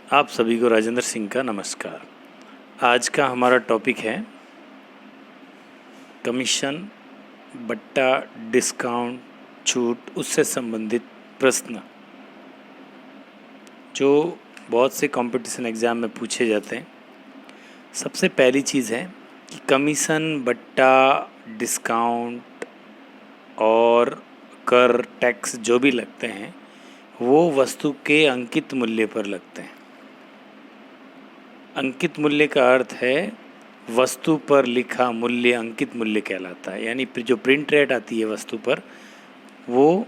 आप सभी को राजेंद्र सिंह का नमस्कार। आज का हमारा टॉपिक है कमीशन, बट्टा, डिस्काउंट, छूट, उससे संबंधित प्रश्न जो बहुत से कंपटीशन एग्ज़ाम में पूछे जाते हैं। सबसे पहली चीज़ है कि कमीशन, बट्टा, डिस्काउंट और कर, टैक्स जो भी लगते हैं वो वस्तु के अंकित मूल्य पर लगते हैं। अंकित मूल्य का अर्थ है वस्तु पर लिखा मूल्य अंकित मूल्य कहलाता है। यानी जो प्रिंट रेट आती है वस्तु पर वो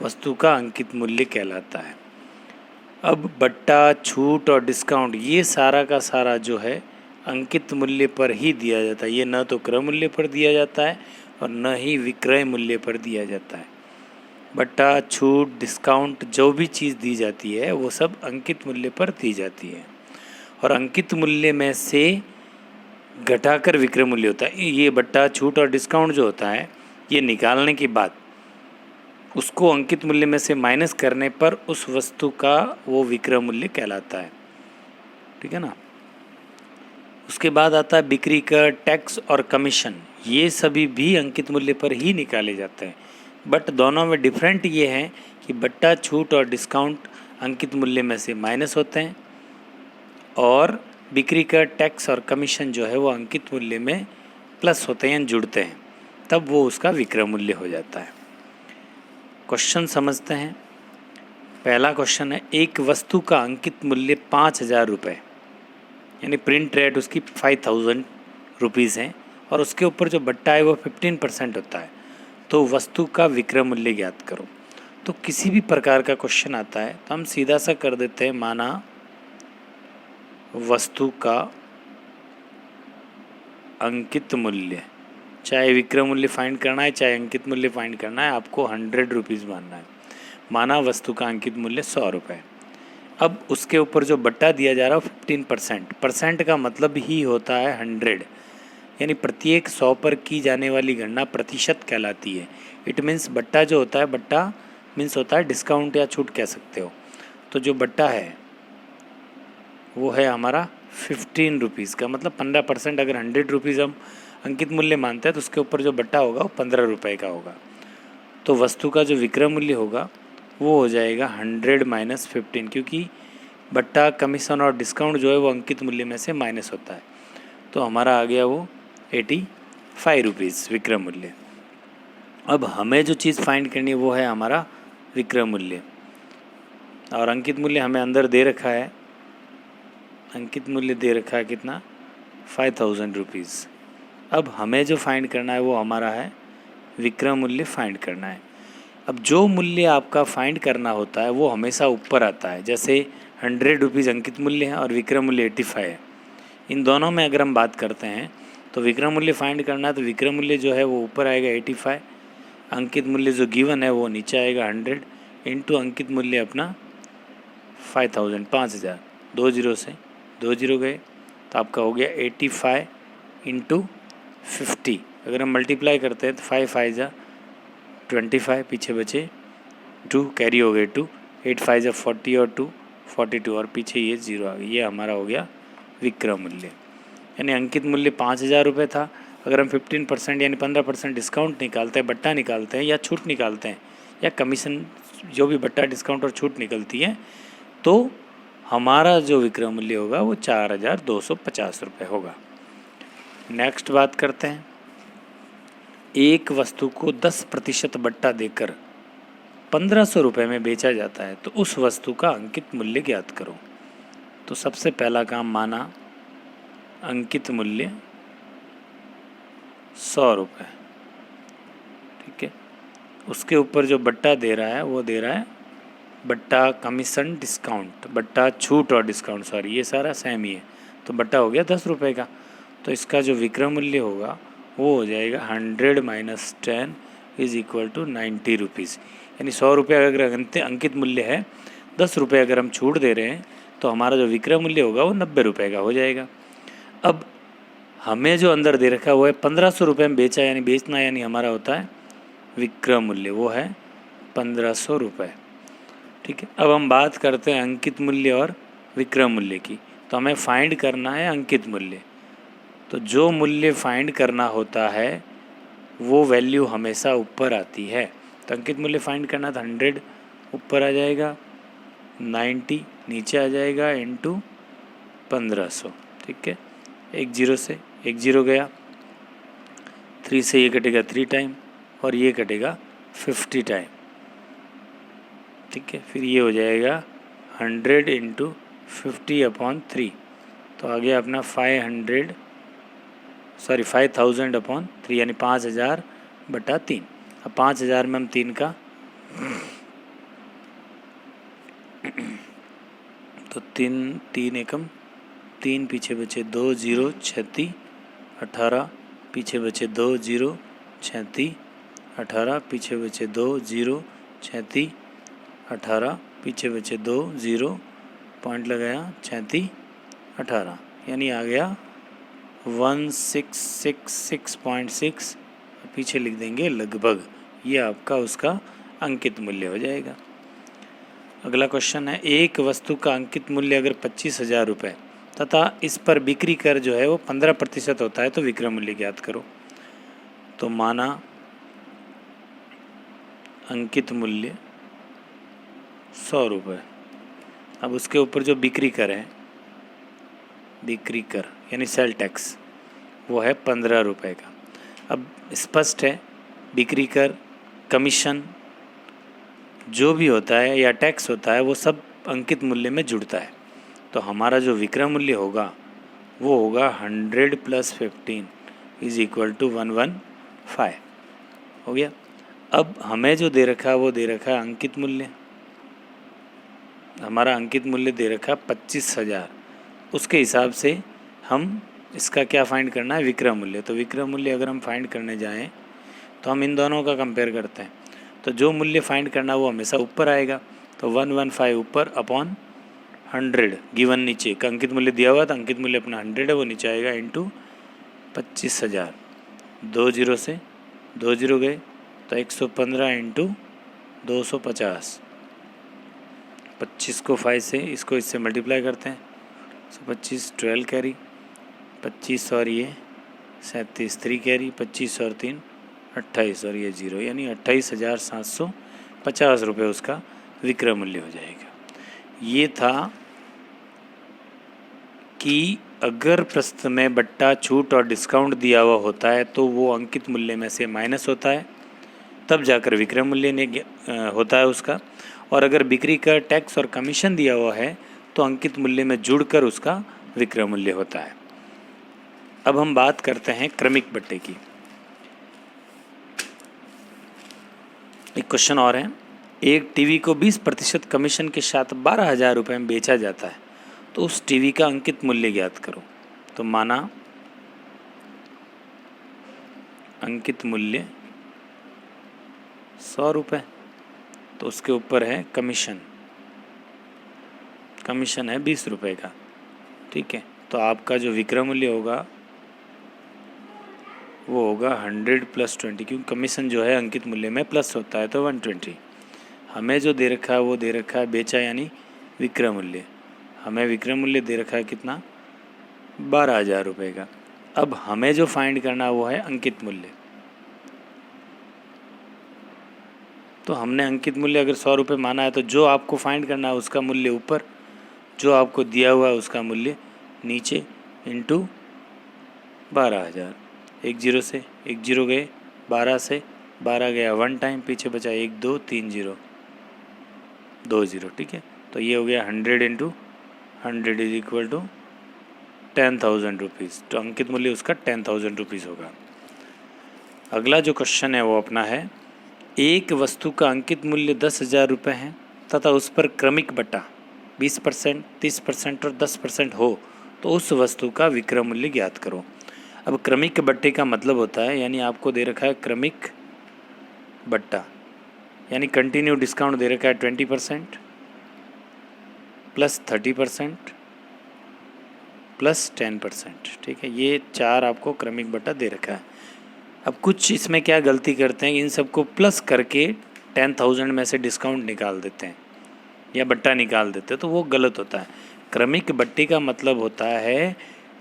वस्तु का अंकित मूल्य कहलाता है। अब बट्टा, छूट और डिस्काउंट ये सारा का सारा जो है अंकित मूल्य पर ही दिया जाता है। ये न तो क्रय मूल्य पर दिया जाता है और न ही विक्रय मूल्य पर दिया जाता है। बट्टा, छूट, डिस्काउंट जो भी चीज़ दी जाती है वो सब अंकित मूल्य पर दी जाती है और अंकित मूल्य में से घटाकर विक्रय मूल्य होता है। ये बट्टा, छूट और डिस्काउंट जो होता है ये निकालने के बाद उसको अंकित मूल्य में से माइनस करने पर उस वस्तु का वो विक्रय मूल्य कहलाता है। ठीक है ना। उसके बाद आता है बिक्री कर, टैक्स और कमीशन। ये सभी भी अंकित मूल्य पर ही निकाले जाते हैं, बट दोनों में डिफरेंट ये है कि बट्टा, छूट और डिस्काउंट अंकित मूल्य में से माइनस होते हैं और बिक्री कर, टैक्स और कमीशन जो है वो अंकित मूल्य में प्लस होते हैं, जुड़ते हैं, तब वो उसका विक्रय मूल्य हो जाता है। क्वेश्चन समझते हैं। पहला क्वेश्चन है, एक वस्तु का अंकित मूल्य 5,000 रुपये यानी प्रिंट रेट उसकी 5,000 रुपीज़ है और उसके ऊपर जो बट्टा है वो 15% होता है, तो वस्तु का विक्रय मूल्य ज्ञात करो। तो किसी भी प्रकार का क्वेश्चन आता है तो हम सीधा सा कर देते हैं, माना वस्तु का अंकित मूल्य, चाहे विक्रय मूल्य फाइंड करना है चाहे अंकित मूल्य फाइंड करना है, आपको 100 रुपीज़ मानना है। माना वस्तु का अंकित मूल्य 100 रुपये। अब उसके ऊपर जो बट्टा दिया जा रहा है 15%। परसेंट का मतलब ही होता है 100, यानी प्रत्येक 100 पर की जाने वाली गणना प्रतिशत कहलाती है। इट मीन्स बट्टा जो होता है, बट्टा मीन्स होता है डिस्काउंट या छूट कह सकते हो। तो जो बट्टा है वो है हमारा 15 रुपीज़ का, मतलब 15%। अगर 100 रुपीज़ हम अंकित मूल्य मानते हैं तो उसके ऊपर जो बट्टा होगा वो 15 रुपये का होगा। तो वस्तु का जो विक्रय मूल्य होगा वो हो जाएगा 100 माइनस 15, क्योंकि बट्टा, कमीशन और डिस्काउंट जो है वो अंकित मूल्य में से माइनस होता है। तो हमारा आ गया वो 85 रुपीज़ विक्रय मूल्य। अब हमें जो चीज़ फाइंड करनी है वो है हमारा विक्रय मूल्य, और अंकित मूल्य हमें अंदर दे रखा है। अंकित मूल्य दे रखा है कितना, 5,000 रुपीज़। अब हमें जो फाइंड करना है वो हमारा है विक्रय मूल्य फाइंड करना है। अब जो मूल्य आपका फाइंड करना होता है वो हमेशा ऊपर आता है। जैसे 100 रुपीज़ अंकित मूल्य है और विक्रय मूल्य 85 है। इन दोनों में अगर हम बात करते हैं तो विक्रय मूल्य फाइंड करना है तो विक्रय मूल्य जो है वो ऊपर आएगा 85, अंकित मूल्य जो गिवन है वो नीचे आएगा 100 इंटू अंकित मूल्य अपना 5,000, 5,000। 2 जीरो से 2 जीरो गए तो आपका हो गया 85 इंटू 50। अगर हम मल्टीप्लाई करते हैं तो 5 5 जा 25, पीछे बचे 2, कैरी हो गए 2, 8 5 जा 40 और 2 42 और पीछे ये 0 आ गया। ये हमारा हो गया विक्रय मूल्य। यानी अंकित मूल्य 5,000 रुपये था। अगर हम 15% यानी 15% डिस्काउंट निकालते हैं, बट्टा निकालते हैं या छूट निकालते हैं या कमीशन, जो भी बट्टा, डिस्काउंट और छूट निकलती है, तो हमारा जो विक्रय मूल्य होगा वो 4,250 रुपये होगा। नेक्स्ट बात करते हैं, एक वस्तु को 10% बट्टा देकर 1,500 रुपये में बेचा जाता है तो उस वस्तु का अंकित मूल्य ज्ञात करो। तो सबसे पहला काम, माना अंकित मूल्य 100 रुपये, ठीक है। उसके ऊपर जो बट्टा दे रहा है वो दे रहा है बट्टा, कमीशन, डिस्काउंट, बट्टा, छूट और डिस्काउंट, सॉरी ये सारा सेम ही है। तो बट्टा हो गया 10 रुपये का, तो इसका जो विक्रय मूल्य होगा वो हो जाएगा 100 minus 10 is equal to 90 rupees. यानी 100 रुपये अगर अंकित मूल्य है, 10 रुपये अगर हम छूट दे रहे हैं तो हमारा जो विक्रय मूल्य होगा वो 90 रुपये का हो जाएगा। अब हमें जो अंदर दे रखा है वो है 1,500 रुपये में बेचा, यानी बेचना, यानी हमारा होता है विक्रय मूल्य, वो है 1,500 रुपये, ठीक है। अब हम बात करते हैं अंकित मूल्य और विक्रय मूल्य की, तो हमें फाइंड करना है अंकित मूल्य। तो जो मूल्य फाइंड करना होता है वो वैल्यू हमेशा ऊपर आती है। तो अंकित मूल्य फाइंड करना था 100 ऊपर आ जाएगा, 90 नीचे आ जाएगा, इंटू 1500। ठीक है, एक जीरो से एक जीरो गया, 3 से ये कटेगा 3 टाइम और ये कटेगा 50 टाइम। ठीक है, फिर ये हो जाएगा 100 इंटू 50/3। तो आ गया अपना 5000/3 यानी 5000/3। अब 5000 में हम 3 का तो 3 एकम 3, पीछे बचे 2 0 36 18, पीछे बचे 2 0 36 18, पीछे बचे 2 0 36 18, पीछे बचे 2 0 पॉइंट लगाया 36 18, यानी आ गया 1666.6। पीछे लिख देंगे लगभग, ये आपका उसका अंकित मूल्य हो जाएगा। अगला क्वेश्चन है, एक वस्तु का अंकित मूल्य अगर 25,000 रुपये तथा इस पर बिक्री कर जो है वो 15% होता है तो विक्रय मूल्य ज्ञात करो। तो माना अंकित मूल्य 100 रुपये, अब उसके ऊपर जो बिक्री कर है, बिक्री कर यानी सेल टैक्स, वो है 15 रुपये का। अब स्पष्ट है बिक्री कर, कमीशन जो भी होता है या टैक्स होता है वो सब अंकित मूल्य में जुड़ता है। तो हमारा जो विक्रय मूल्य होगा वो होगा 100 + 15 = 115। हो गया। अब हमें जो दे रखा है वो दे रखा है अंकित मूल्य। हमारा अंकित मूल्य दे रखा है 25,000। उसके हिसाब से हम इसका क्या फाइंड करना है, विक्रय मूल्य। तो विक्रय मूल्य अगर हम फाइंड करने जाएं तो हम इन दोनों का कंपेयर करते हैं। तो जो मूल्य फाइंड करना वो हमेशा ऊपर आएगा। तो 115 ऊपर अपॉन 100 गिवन नीचे का अंकित मूल्य दिया हुआ था, अंकित मूल्य अपना 100 है, वो नीचे आएगा इंटू 25,000। 2 0 से 2 0 गए तो 115 इंटू 250। 25 को 5 से इसको इससे मल्टीप्लाई करते हैं, 25 12 कैरी, 25 और ये 37 3 कैरी, 25 और 3 28 और ये 0, यानी 28,750 रुपये उसका विक्रय मूल्य हो जाएगा। ये था कि अगर प्रश्न में बट्टा, छूट और डिस्काउंट दिया हुआ होता है तो वो अंकित मूल्य में से माइनस होता है, तब जाकर विक्रय मूल्य ने होता है उसका। और अगर बिक्री कर, टैक्स और कमीशन दिया हुआ है तो अंकित मूल्य में जुड़कर उसका विक्रय मूल्य होता है। अब हम बात करते हैं क्रमिक बट्टे की। एक क्वेश्चन और है, एक टीवी को 20% कमीशन के साथ 12,000 रुपये में बेचा जाता है तो उस टीवी का अंकित मूल्य ज्ञात करो। तो माना अंकित मूल्य 100 रुपये, तो उसके ऊपर है कमीशन, कमीशन है 20 रुपये का। ठीक है, तो आपका जो विक्रय मूल्य होगा वो होगा 100 + 20, क्योंकि कमीशन जो है अंकित मूल्य में प्लस होता है तो 120। हमें जो दे रखा है वो दे रखा है बेचा यानी विक्रय मूल्य। हमें विक्रय मूल्य दे रखा है कितना, 12,000 रुपये का। अब हमें जो फाइंड करना है वो है अंकित मूल्य। तो हमने अंकित मूल्य अगर 100 रुपये माना है तो जो आपको फाइंड करना है उसका मूल्य ऊपर, जो आपको दिया हुआ है उसका मूल्य नीचे, इंटू 12,000। 1 0 से 1 0 गए, 12 से 12 गया 1 टाइम, पीछे बचा 1 2 3 0 2 0। ठीक है, तो ये हो गया 100 इंटू 100 = 10,000 रुपीज़। तो अंकित मूल्य उसका 10,000 रुपीज़ होगा। अगला जो क्वेश्चन है वो अपना है, एक वस्तु का अंकित मूल्य 10,000 रुपये है तथा उस पर क्रमिक बट्टा 20%, 30% और 10% हो तो उस वस्तु का विक्रय मूल्य ज्ञात करो। अब क्रमिक बट्टे का मतलब होता है, यानी आपको दे रखा है क्रमिक बट्टा, यानी कंटिन्यू डिस्काउंट दे रखा है 20% + 30% + 10%। ठीक है, ये 4 आपको क्रमिक बट्टा दे रखा है। अब कुछ इसमें क्या गलती करते हैं, इन सबको प्लस करके 10,000 में से डिस्काउंट निकाल देते हैं या बट्टा निकाल देते हैं, तो वो गलत होता है। क्रमिक बट्टे का मतलब होता है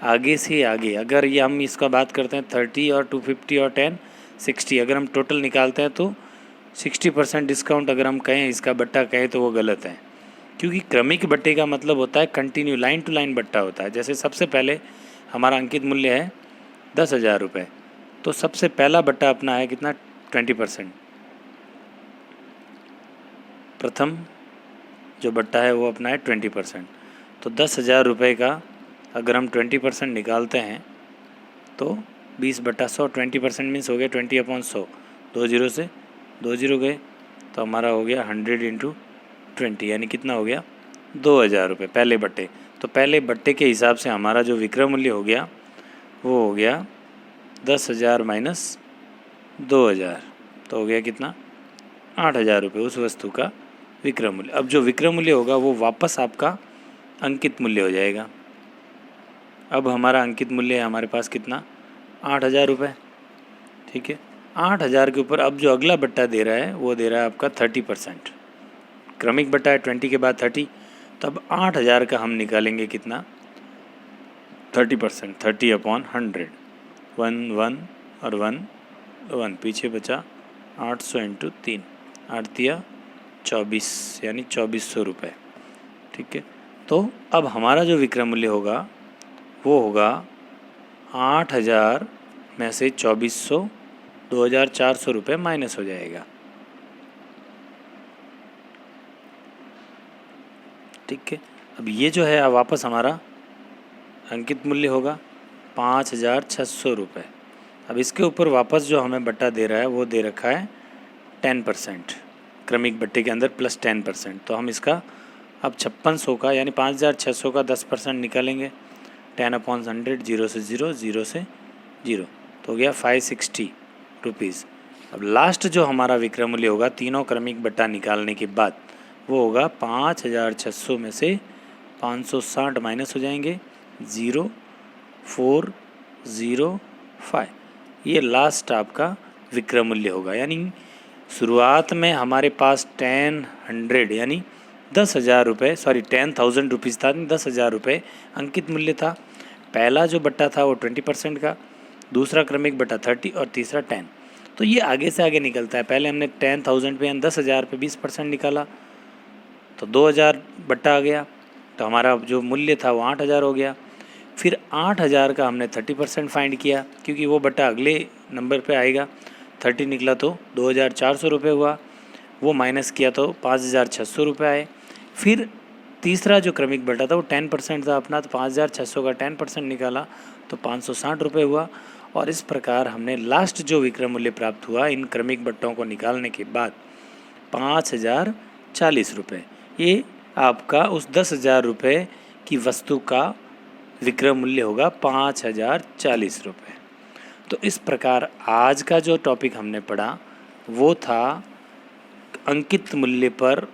आगे से आगे। अगर ये हम इसका बात करते हैं 30 और 250 और 10 60, अगर हम टोटल निकालते हैं तो 60% डिस्काउंट अगर हम कहें इसका बट्टा कहें तो वो गलत है, क्योंकि क्रमिक बट्टे का मतलब होता है कंटिन्यू लाइन टू लाइन बट्टा होता है। जैसे सबसे पहले हमारा अंकित मूल्य है 10,000 रुपये, तो सबसे पहला बट्टा अपना है कितना 20%। प्रथम जो बट्टा है वो अपना है 20%। तो 10,000 रुपये का अगर हम 20% निकालते हैं तो 20/100, 20% मीन्स हो गया 20/100, 2 जीरो से 2 जीरो गए तो हमारा हो गया 100 × 20, यानी कितना हो गया 2,000 रुपये पहले बट्टे। तो पहले बट्टे के हिसाब से हमारा जो विक्रय मूल्य हो गया वो हो गया 10,000 माइनस 2,000, तो हो गया कितना 8,000 रुपये उस वस्तु का विक्रय मूल्य। अब जो विक्रय मूल्य होगा वो वापस आपका अंकित मूल्य हो जाएगा। अब हमारा अंकित मूल्य है हमारे पास कितना 8,000 रुपये, ठीक है। 8,000 के ऊपर अब जो अगला बट्टा दे रहा है वो दे रहा है आपका 30%। क्रमिक बट्टा है 20 के बाद 30, तो अब 8,000 का हम निकालेंगे कितना 30%, 30/100, 1 और 1 पीछे बचा 800 × 3, 8×3 24, यानी 2,400 रुपये, ठीक है। तो अब हमारा जो विक्रय मूल्य होगा वो होगा 8,000 में से 2,400, 2,400 रुपये माइनस हो जाएगा, ठीक है। अब ये जो है वापस हमारा अंकित मूल्य होगा 5,600 रुपये। अब इसके ऊपर वापस जो हमें बट्टा दे रहा है वो दे रखा है 10%, क्रमिक बट्टे के अंदर प्लस 10%। तो हम इसका अब 5600 का यानी 5,600 का 10% निकालेंगे, 10/100, 0 से 0, 0 से 0, तो हो गया 560 रुपीज़। अब लास्ट जो हमारा विक्रय मूल्य होगा तीनों क्रमिक बट्टा निकालने के बाद वो होगा 5,600 में से 560 माइनस हो जाएंगे 0,405, ये लास्ट आपका विक्रय मूल्य होगा। यानी शुरुआत में हमारे पास 10,100 यानी 10,000 रुपये, सॉरी 10,000 रुपीज़ था, 10,000 रुपये अंकित मूल्य था। पहला जो बट्टा था वो 20% का, दूसरा क्रमिक बट्टा 30 और तीसरा 10। तो ये आगे से आगे निकलता है। पहले हमने 10,000 पे यानी 10,000 पे 20% निकाला तो 2,000 बट्टा आ गया, तो हमारा जो मूल्य था वो 8,000 हो गया। फिर 8,000 का हमने 30% फाइंड किया, क्योंकि वो बट्टा अगले नंबर पे आएगा। 30 निकला तो 2,400 रुपये हुआ, वो माइनस किया तो 5,600 रुपये आए। फिर तीसरा जो क्रमिक बट्टा था वो 10% था अपना, तो 5,600 का 10% निकाला तो 560 रुपये हुआ। और इस प्रकार हमने लास्ट जो विक्रय मूल्य प्राप्त हुआ इन क्रमिक बट्टों को निकालने के बाद 5,040 रुपये, ये आपका उस 10,000 रुपये की वस्तु का विक्रय मूल्य होगा 5,040 रुपये। तो इस प्रकार आज का जो टॉपिक हमने पढ़ा वो था अंकित मूल्य पर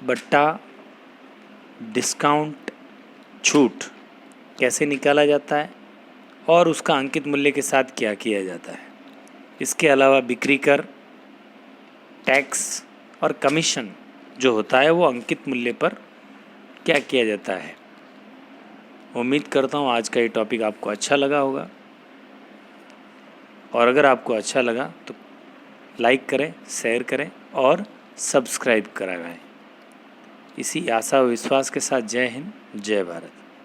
बट्टा डिस्काउंट छूट कैसे निकाला जाता है और उसका अंकित मूल्य के साथ क्या किया जाता है। इसके अलावा बिक्री कर, टैक्स और कमीशन जो होता है वो अंकित मूल्य पर क्या किया जाता है। उम्मीद करता हूँ आज का ये टॉपिक आपको अच्छा लगा होगा, और अगर आपको अच्छा लगा तो लाइक करें, शेयर करें और सब्सक्राइब कराएं। इसी आशा व विश्वास के साथ जय हिंद, जय भारत।